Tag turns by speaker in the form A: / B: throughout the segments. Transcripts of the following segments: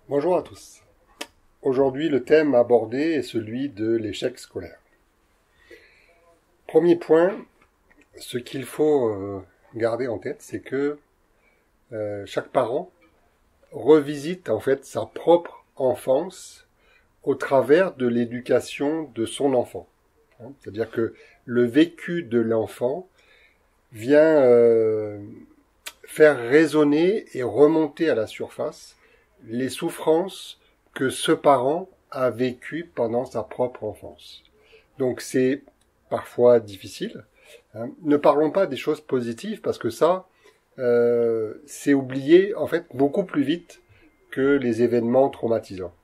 A: Bonjour à tous. Aujourd'hui, le thème abordé est celui de l'échec scolaire. Premier point, ce qu'il faut garder en tête, c'est que chaque parent revisite en fait sa propre enfance au travers de l'éducation de son enfant. C'est-à-dire que le vécu de l'enfant vient faire résonner et remonter à la surface les souffrances que ce parent a vécues pendant sa propre enfance. Donc c'est parfois difficile. Ne parlons pas des choses positives parce que ça, c'est oublié en fait beaucoup plus vite que les événements traumatisants.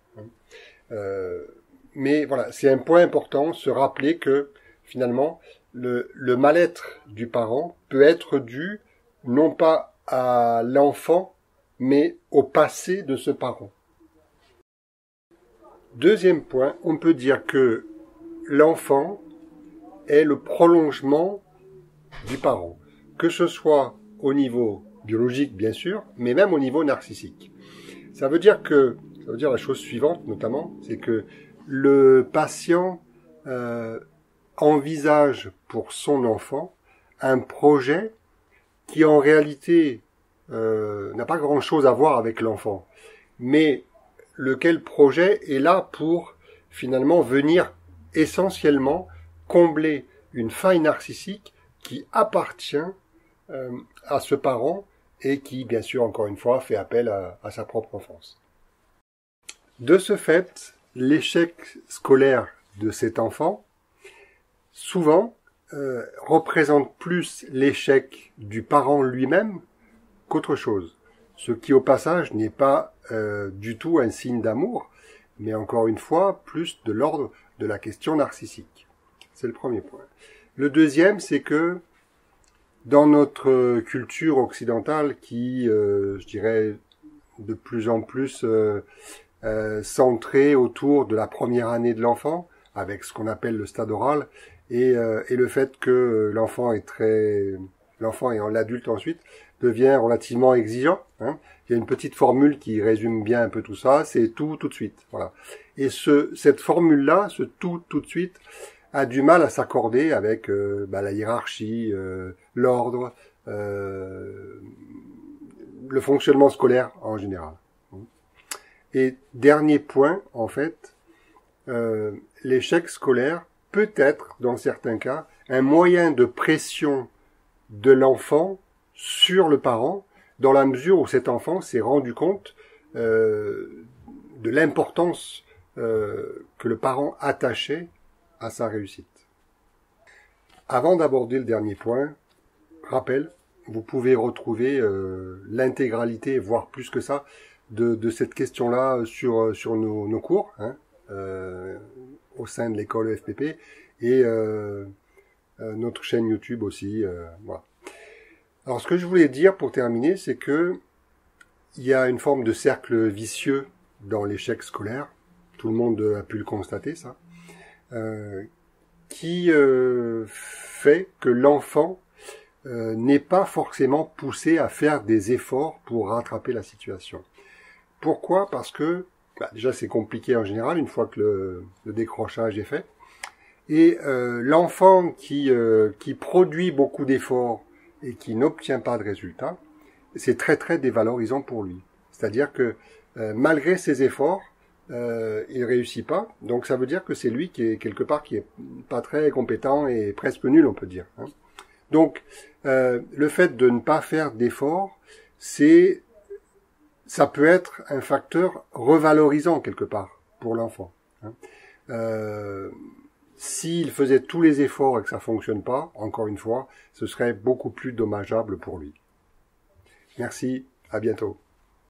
A: Mais voilà, c'est un point important, se rappeler que finalement le mal-être du parent peut être dû non pas à l'enfant mais au passé de ce parent. Deuxième point, on peut dire que l'enfant est le prolongement du parent, que ce soit au niveau biologique bien sûr, mais même au niveau narcissique. Ça veut dire la chose suivante notamment, c'est que le patient envisage pour son enfant un projet qui en réalité n'a pas grand-chose à voir avec l'enfant, mais lequel projet est là pour finalement venir essentiellement combler une faille narcissique qui appartient à ce parent et qui, bien sûr, encore une fois, fait appel à sa propre enfance. De ce fait, l'échec scolaire de cet enfant, souvent, représente plus l'échec du parent lui-même qu'autre chose. Ce qui, au passage, n'est pas du tout un signe d'amour, mais encore une fois, plus de l'ordre de la question narcissique. C'est le premier point. Le deuxième, c'est que dans notre culture occidentale qui, je dirais, de plus en plus centrée autour de la première année de l'enfant, avec ce qu'on appelle le stade oral, et le fait que l'enfant et l'adulte ensuite devient relativement exigeant. Il y a une petite formule qui résume bien un peu tout ça, c'est tout de suite. Voilà. Et cette formule-là, ce tout de suite, a du mal à s'accorder avec la hiérarchie, l'ordre, le fonctionnement scolaire en général. Et dernier point, en fait, l'échec scolaire peut être, dans certains cas, un moyen de pression de l'enfant sur le parent, dans la mesure où cet enfant s'est rendu compte de l'importance que le parent attachait à sa réussite. Avant d'aborder le dernier point, rappel, vous pouvez retrouver l'intégralité, voire plus que ça, de cette question-là sur nos cours, au sein de l'école EFPP, et notre chaîne YouTube aussi. Voilà. Alors ce que je voulais dire pour terminer, c'est que il y a une forme de cercle vicieux dans l'échec scolaire, tout le monde a pu le constater ça, qui fait que l'enfant n'est pas forcément poussé à faire des efforts pour rattraper la situation. Pourquoi ? Parce que déjà c'est compliqué en général une fois que le décrochage est fait. Et l'enfant qui produit beaucoup d'efforts et qui n'obtient pas de résultats, c'est très très dévalorisant pour lui. C'est-à-dire que malgré ses efforts, il réussit pas. Donc ça veut dire que c'est lui qui est quelque part qui est pas très compétent et presque nul, on peut dire. Donc le fait de ne pas faire d'efforts, ça peut être un facteur revalorisant quelque part pour l'enfant. S'il faisait tous les efforts et que ça fonctionne pas, encore une fois, ce serait beaucoup plus dommageable pour lui. Merci, à bientôt.